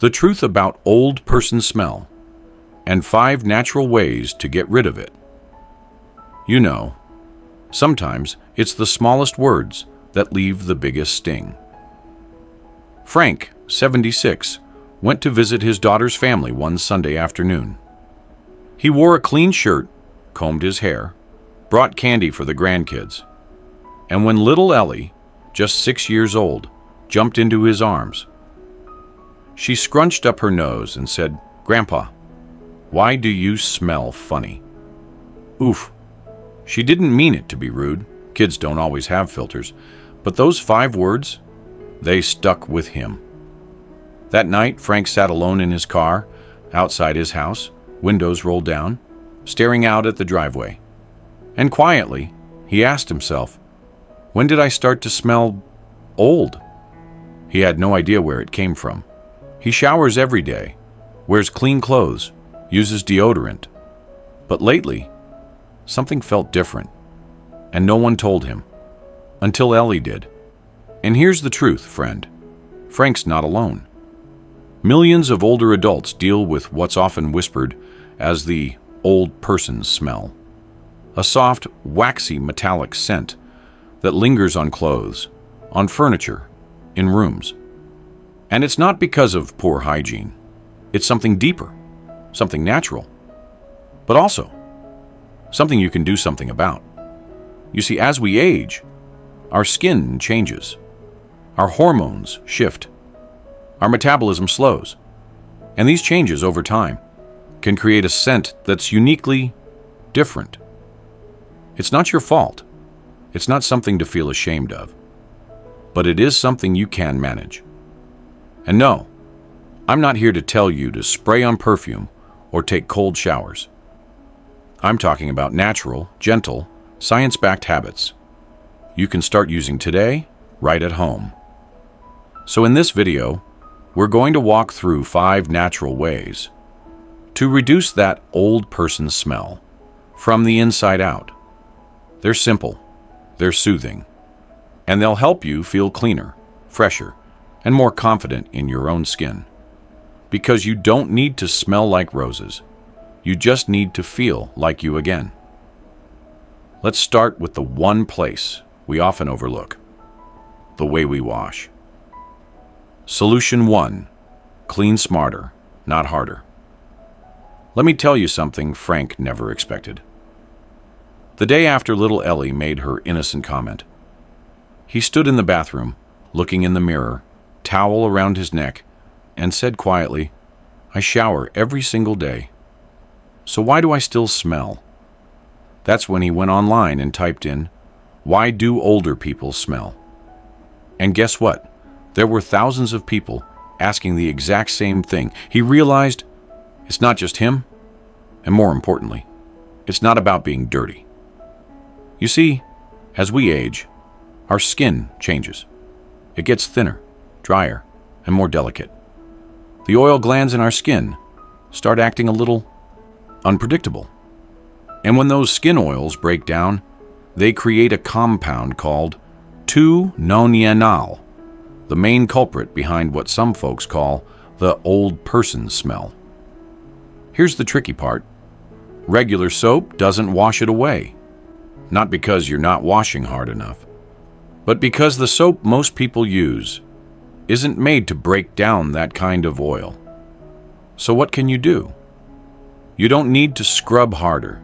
The truth about old person smell, and 5 natural ways to get rid of it. You know, sometimes it's the smallest words that leave the biggest sting. Frank, 76, went to visit his daughter's family one Sunday afternoon. He wore a clean shirt, combed his hair, brought candy for the grandkids. And when little Ellie, just 6 years old, jumped into his arms, she scrunched up her nose and said, "Grandpa, why do you smell funny?" Oof. She didn't mean it to be rude. Kids don't always have filters. But those 5 words, they stuck with him. That night, Frank sat alone in his car, outside his house, windows rolled down, staring out at the driveway. And quietly, he asked himself, when did I start to smell old? He had no idea where it came from. He showers every day, wears clean clothes, uses deodorant. But lately, something felt different, and no one told him, until Ellie did. And here's the truth, friend. Frank's not alone. Millions of older adults deal with what's often whispered as the old person smell. A soft, waxy, metallic scent that lingers on clothes, on furniture, in rooms. And it's not because of poor hygiene. It's something deeper, something natural, but also something you can do something about. You see, as we age, our skin changes, our hormones shift, our metabolism slows, and these changes over time can create a scent that's uniquely different. It's not your fault. It's not something to feel ashamed of, but it is something you can manage. And no, I'm not here to tell you to spray on perfume or take cold showers. I'm talking about natural, gentle, science-backed habits you can start using today, right at home. So in this video, we're going to walk through 5 natural ways to reduce that old person smell from the inside out. They're simple, they're soothing, and they'll help you feel cleaner, fresher, and more confident in your own skin. Because you don't need to smell like roses. You just need to feel like you again. Let's start with the one place we often overlook: the way we wash. Solution 1. Clean smarter, not harder. Let me tell you something Frank never expected. The day after little Ellie made her innocent comment, he stood in the bathroom, looking in the mirror, towel around his neck, and said quietly, "I shower every single day. So why do I still smell?" That's when he went online and typed in, "Why do older people smell?" And guess what? There were thousands of people asking the exact same thing. He realized it's not just him, and more importantly, it's not about being dirty. You see, as we age, our skin changes. It gets thinner, drier, and more delicate. The oil glands in our skin start acting a little unpredictable. And when those skin oils break down, they create a compound called 2-nonenal, the main culprit behind what some folks call the old person smell. Here's the tricky part. Regular soap doesn't wash it away. Not because you're not washing hard enough, but because the soap most people use isn't made to break down that kind of oil. So what can you do? You don't need to scrub harder.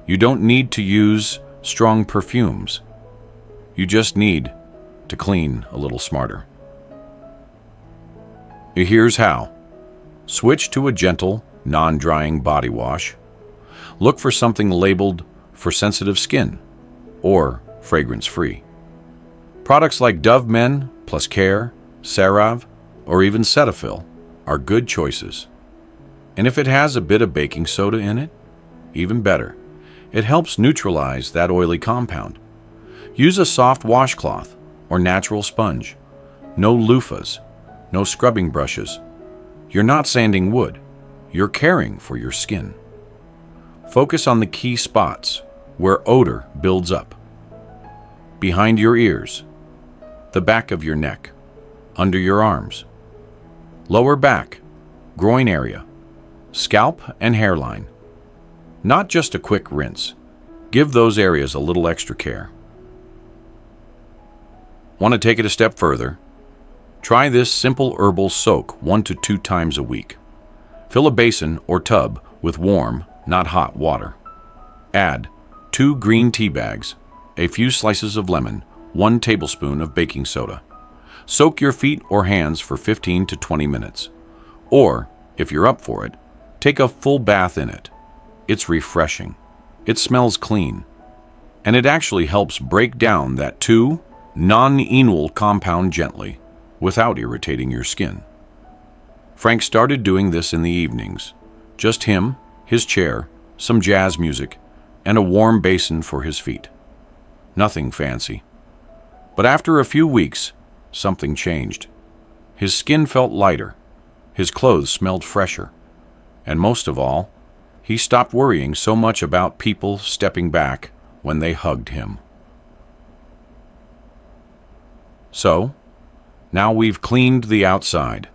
You don't need to use strong perfumes. You just need to clean a little smarter. Here's how. Switch to a gentle, non-drying body wash. Look for something labeled for sensitive skin or fragrance-free. Products like Dove Men, Plus Care, CeraVe, or even Cetaphil are good choices. And if it has a bit of baking soda in it, even better. It helps neutralize that oily compound. Use a soft washcloth or natural sponge. No loofahs, no scrubbing brushes. You're not sanding wood. You're caring for your skin. Focus on the key spots where odor builds up. Behind your ears, the back of your neck, under your arms. lower back, groin area, scalp and hairline. Not just a quick rinse. Give those areas a little extra care. Want to take it a step further? Try this simple herbal soak 1 to 2 times a week. Fill a basin or tub with warm, not hot water. Add 2 green tea bags, a few slices of lemon, 1 tablespoon of baking soda. Soak your feet or hands for 15 to 20 minutes. Or, if you're up for it, take a full bath in it. It's refreshing. It smells clean. And it actually helps break down that 2 non-enol compound gently, without irritating your skin. Frank started doing this in the evenings. Just him, his chair, some jazz music, and a warm basin for his feet. Nothing fancy. But after a few weeks, something changed. His skin felt lighter, his clothes smelled fresher, and most of all, he stopped worrying so much about people stepping back when they hugged him. So, now we've cleaned the outside.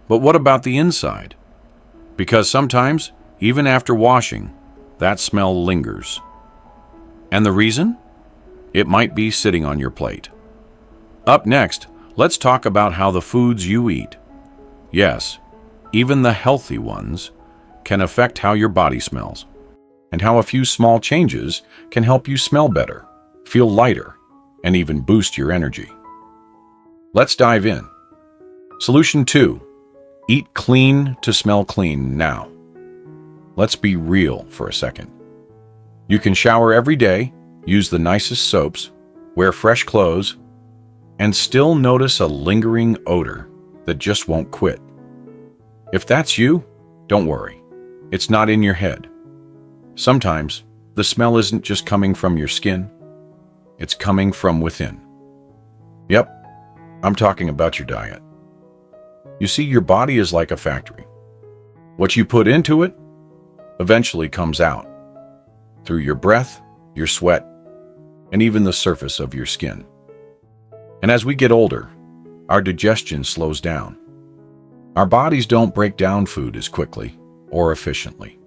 But what about the inside? Because sometimes, even after washing, that smell lingers. And the reason? It might be sitting on your plate. Up next, let's talk about how the foods you eat, yes, even the healthy ones, can affect how your body smells, and how a few small changes can help you smell better, feel lighter, and even boost your energy. Let's dive in. Solution 2. Eat clean to smell clean now. Let's be real for a second. You can shower every day, use the nicest soaps, wear fresh clothes, and still notice a lingering odor that just won't quit. If that's you, don't worry. It's not in your head. Sometimes, the smell isn't just coming from your skin, it's coming from within. Yep, I'm talking about your diet. You see, your body is like a factory. What you put into it eventually comes out through your breath, your sweat, and even the surface of your skin. And as we get older, our digestion slows down. Our bodies don't break down food as quickly or efficiently.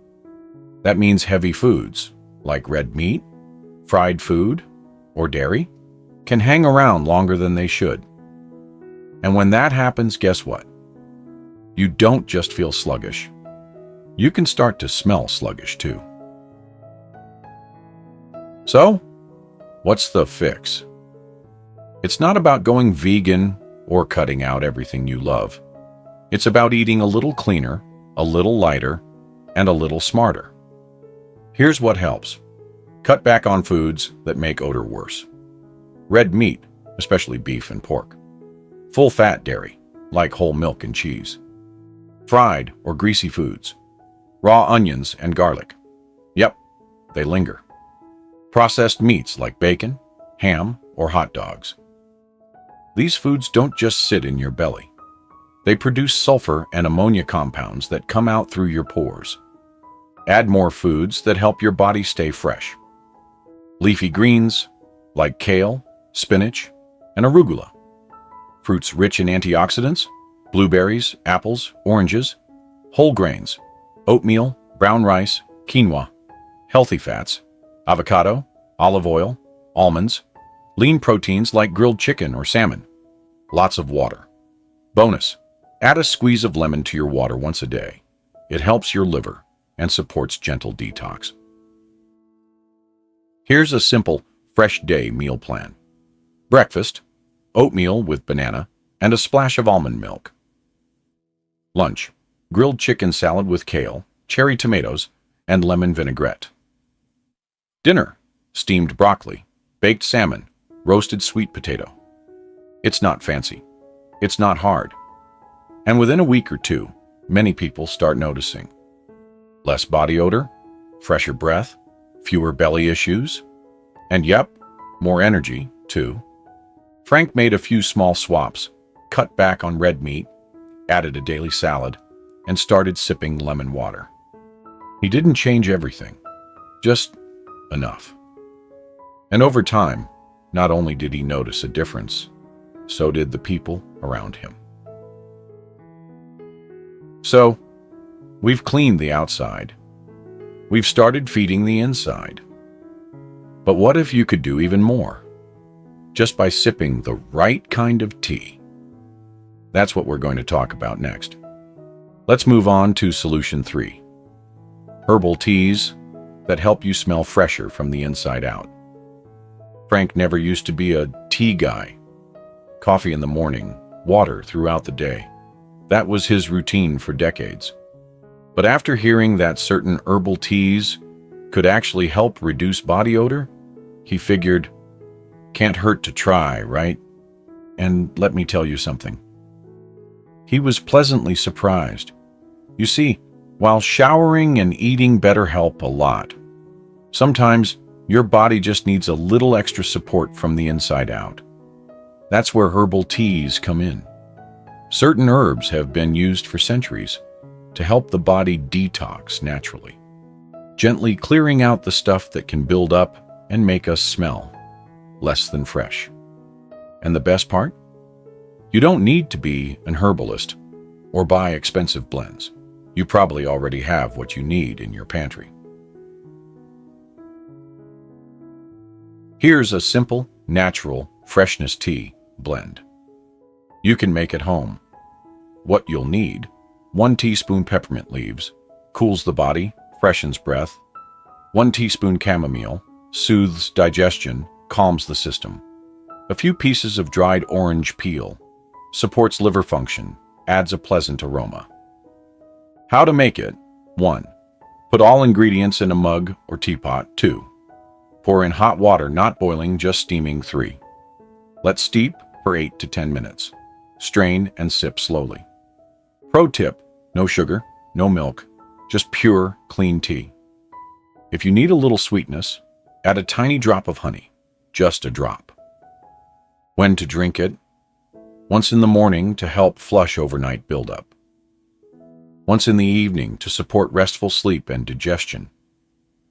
That means heavy foods, like red meat, fried food, or dairy, can hang around longer than they should. And when that happens, guess what? You don't just feel sluggish. You can start to smell sluggish too. So, what's the fix? It's not about going vegan or cutting out everything you love. It's about eating a little cleaner, a little lighter, and a little smarter. Here's what helps. Cut back on foods that make odor worse. Red meat, especially beef and pork. Full-fat dairy, like whole milk and cheese. Fried or greasy foods. Raw onions and garlic. Yep, they linger. Processed meats like bacon, ham, or hot dogs. These foods don't just sit in your belly. They produce sulfur and ammonia compounds that come out through your pores. Add more foods that help your body stay fresh. Leafy greens, like kale, spinach, and arugula. Fruits rich in antioxidants, blueberries, apples, oranges. Whole grains, oatmeal, brown rice, quinoa. Healthy fats, avocado, olive oil, almonds. Lean proteins like grilled chicken or salmon. Lots of water. Bonus, add a squeeze of lemon to your water once a day. It helps your liver and supports gentle detox. Here's a simple, fresh day meal plan. Breakfast, oatmeal with banana and a splash of almond milk. Lunch, grilled chicken salad with kale, cherry tomatoes, and lemon vinaigrette. Dinner, steamed broccoli, baked salmon, roasted sweet potato. It's not fancy. It's not hard. And within a week or two, many people start noticing. Less body odor, fresher breath, fewer belly issues, and yep, more energy, too. Frank made a few small swaps, cut back on red meat, added a daily salad, and started sipping lemon water. He didn't change everything, just enough. And over time, not only did he notice a difference, so did the people around him. So, we've cleaned the outside. We've started feeding the inside. But what if you could do even more? Just by sipping the right kind of tea. That's what we're going to talk about next. Let's move on to solution 3. Herbal teas that help you smell fresher from the inside out. Frank never used to be a tea guy. Coffee in the morning, water throughout the day. That was his routine for decades. But after hearing that certain herbal teas could actually help reduce body odor, he figured, can't hurt to try, right? And let me tell you something. He was pleasantly surprised. You see, while showering and eating better help a lot, sometimes your body just needs a little extra support from the inside out. That's where herbal teas come in. Certain herbs have been used for centuries to help the body detox naturally, gently clearing out the stuff that can build up and make us smell less than fresh. And the best part? You don't need to be an herbalist or buy expensive blends. You probably already have what you need in your pantry. Here's a simple, natural freshness tea blend. You can make at home. What you'll need: 1 teaspoon peppermint leaves, cools the body, freshens breath. 1 teaspoon chamomile, soothes digestion, calms the system. A few pieces of dried orange peel, supports liver function, adds a pleasant aroma. How to make it: 1. Put all ingredients in a mug or teapot. 2. Pour in hot water, not boiling, just steaming. 3. Let steep for 8 to 10 minutes. Strain and sip slowly. Pro tip: no sugar, no milk, just pure, clean tea. If you need a little sweetness, add a tiny drop of honey, just a drop. When to drink it: once in the morning to help flush overnight buildup. Once in the evening to support restful sleep and digestion.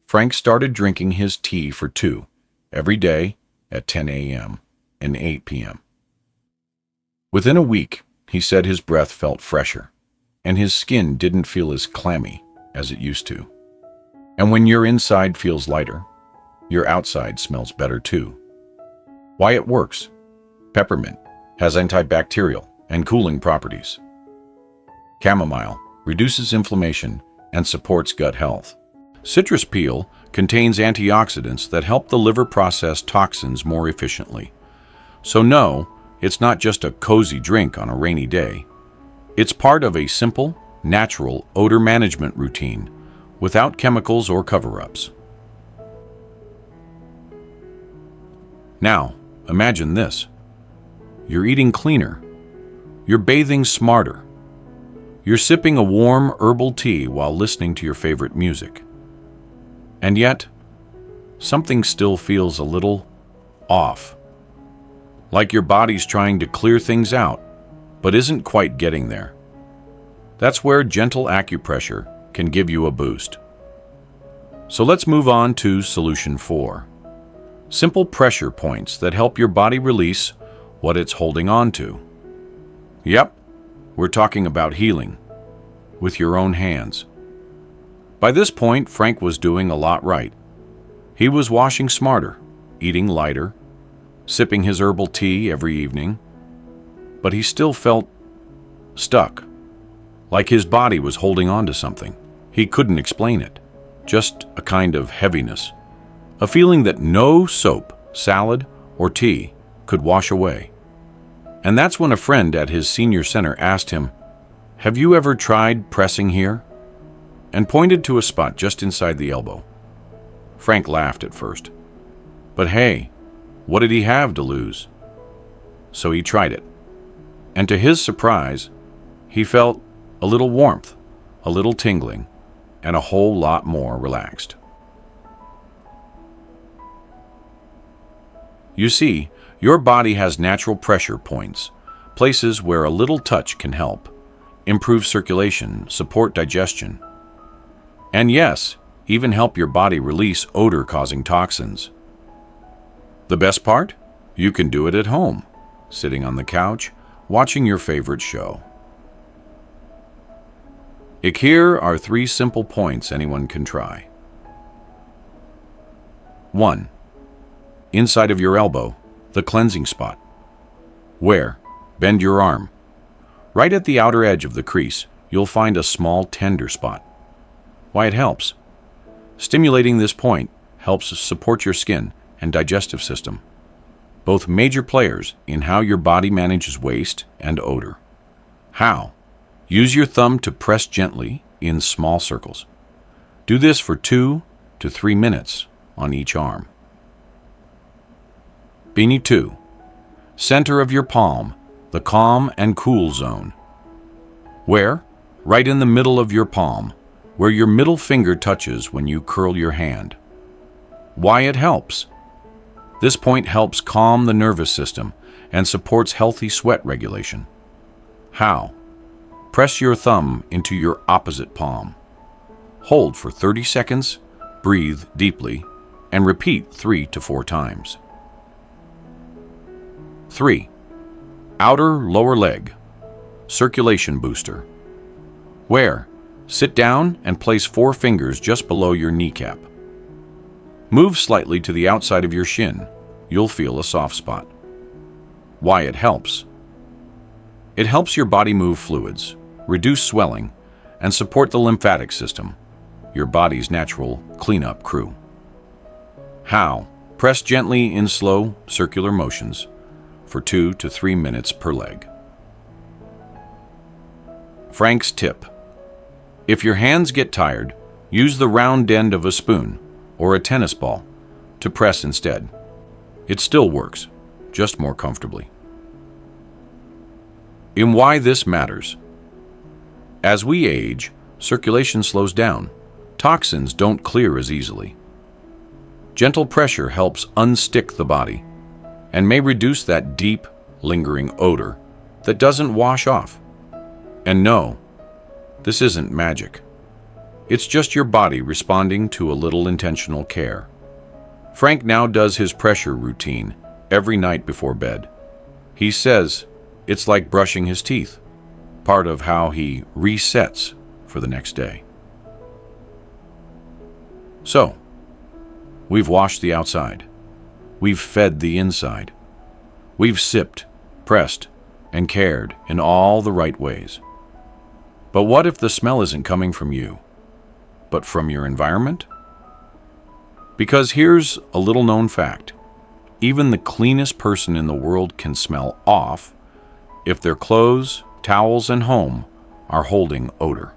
Frank started drinking his tea for 2 every day at 10 a.m. and 8 p.m. Within a week, he said his breath felt fresher, and his skin didn't feel as clammy as it used to. And when your inside feels lighter, your outside smells better too. Why it works: peppermint has antibacterial and cooling properties. Chamomile reduces inflammation and supports gut health. Citrus peel contains antioxidants that help the liver process toxins more efficiently. So no, it's not just a cozy drink on a rainy day. It's part of a simple, natural odor management routine without chemicals or cover-ups. Now, imagine this. You're eating cleaner. You're bathing smarter. You're sipping a warm herbal tea while listening to your favorite music. And yet, something still feels a little off. Like your body's trying to clear things out, but isn't quite getting there. That's where gentle acupressure can give you a boost. So let's move on to solution 4. Simple pressure points that help your body release what it's holding on to. Yep, we're talking about healing with your own hands. By this point, Frank was doing a lot right. He was washing smarter, eating lighter, sipping his herbal tea every evening, but he still felt stuck, like his body was holding on to something. He couldn't explain it, just a kind of heaviness, a feeling that no soap, salad, or tea could wash away. And that's when a friend at his senior center asked him, "Have you ever tried pressing here?" and pointed to a spot just inside the elbow. Frank laughed at first. But hey, what did he have to lose? So he tried it. And to his surprise, he felt a little warmth, a little tingling, and a whole lot more relaxed. You see, your body has natural pressure points, places where a little touch can help, improve circulation, support digestion, and yes, even help your body release odor-causing toxins. The best part? You can do it at home, sitting on the couch, watching your favorite show. Here are 3 simple points anyone can try. 1. Inside of your elbow, the cleansing spot. Where? Bend your arm. Right at the outer edge of the crease, you'll find a small tender spot. Why it helps? Stimulating this point helps support your skin and digestive system, both major players in how your body manages waste and odor. How? Use your thumb to press gently in small circles. Do this for 2 to 3 minutes on each arm. Beanie 2. Center of your palm, the calm and cool zone. Where? Right in the middle of your palm, where your middle finger touches when you curl your hand. Why it helps? This point helps calm the nervous system and supports healthy sweat regulation. How? Press your thumb into your opposite palm. Hold for 30 seconds, breathe deeply, and repeat 3 to 4 times. 3. Outer lower leg, circulation booster. Where? Sit down and place 4 fingers just below your kneecap. Move slightly to the outside of your shin. You'll feel a soft spot. Why it helps? It helps your body move fluids, reduce swelling, and support the lymphatic system, your body's natural cleanup crew. How? Press gently in slow, circular motions for 2 to 3 minutes per leg. Frank's tip. If your hands get tired, use the round end of a spoon or a tennis ball to press instead. It still works, just more comfortably. In why this matters. As we age, circulation slows down. Toxins don't clear as easily. Gentle pressure helps unstick the body and may reduce that deep, lingering odor that doesn't wash off. And no, this isn't magic. It's just your body responding to a little intentional care. Frank now does his pressure routine every night before bed. He says it's like brushing his teeth, part of how he resets for the next day. So, we've washed the outside. We've fed the inside. We've sipped, pressed, and cared in all the right ways. But what if the smell isn't coming from you, but from your environment? Because here's a little-known fact. Even the cleanest person in the world can smell off if their clothes, towels, and home are holding odor.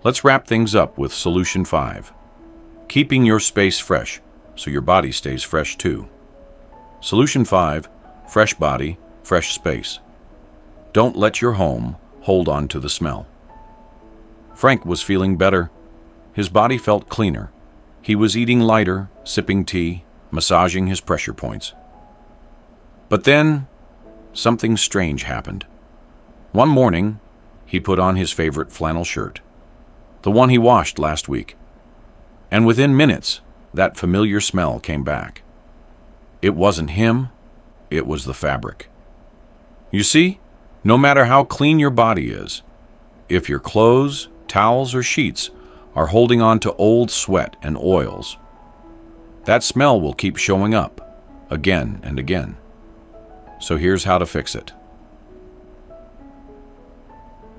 Let's wrap things up with Solution 5. Keeping your space fresh so your body stays fresh too. Solution 5. Fresh body, fresh space. Don't let your home hold on to the smell. Frank was feeling better. His body felt cleaner. He was eating lighter, sipping tea, massaging his pressure points. But then, something strange happened. One morning, he put on his favorite flannel shirt, the one he washed last week. And within minutes, that familiar smell came back. It wasn't him, it was the fabric. You see, no matter how clean your body is, if your clothes, towels, or sheets are holding on to old sweat and oils, that smell will keep showing up again and again. So here's how to fix it.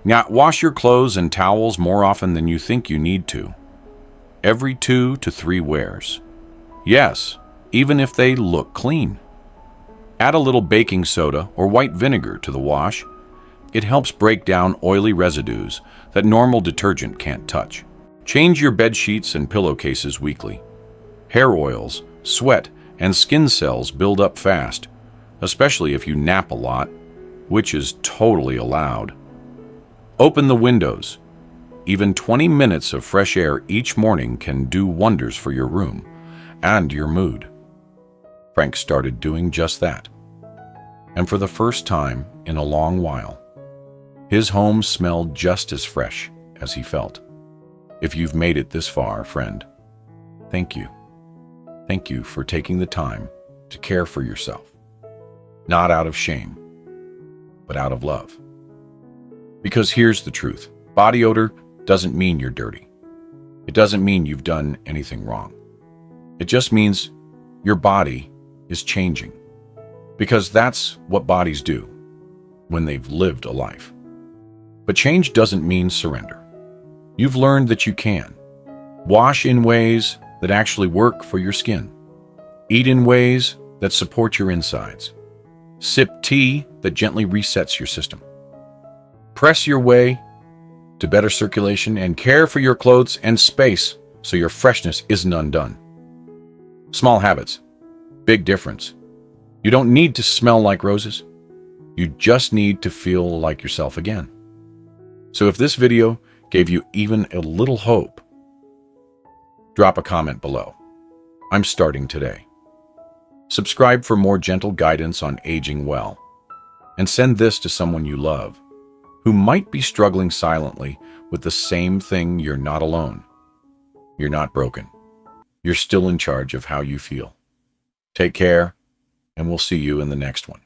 Now, wash your clothes and towels more often than you think you need to. Every 2 to 3 wears. Yes, even if they look clean. Add a little baking soda or white vinegar to the wash. It helps break down oily residues that normal detergent can't touch. Change your bed sheets and pillowcases weekly. Hair oils, sweat, and skin cells build up fast, especially if you nap a lot, which is totally allowed. Open the windows. Even 20 minutes of fresh air each morning can do wonders for your room and your mood. Frank started doing just that. And for the first time in a long while, his home smelled just as fresh as he felt. If you've made it this far, friend, thank you. Thank you for taking the time to care for yourself. Not out of shame, but out of love. Because here's the truth. Body odor doesn't mean you're dirty. It doesn't mean you've done anything wrong. It just means your body is changing. Because that's what bodies do when they've lived a life. But change doesn't mean surrender. You've learned that you can. Wash in ways that actually work for your skin. Eat in ways that support your insides. Sip tea that gently resets your system. Press your way to better circulation and care for your clothes and space so your freshness isn't undone. Small habits, big difference. You don't need to smell like roses. You just need to feel like yourself again. So if this video gave you even a little hope, drop a comment below. I'm starting today. Subscribe for more gentle guidance on aging well. And send this to someone you love who might be struggling silently with the same thing. You're not alone. You're not broken. You're still in charge of how you feel. Take care, and we'll see you in the next one.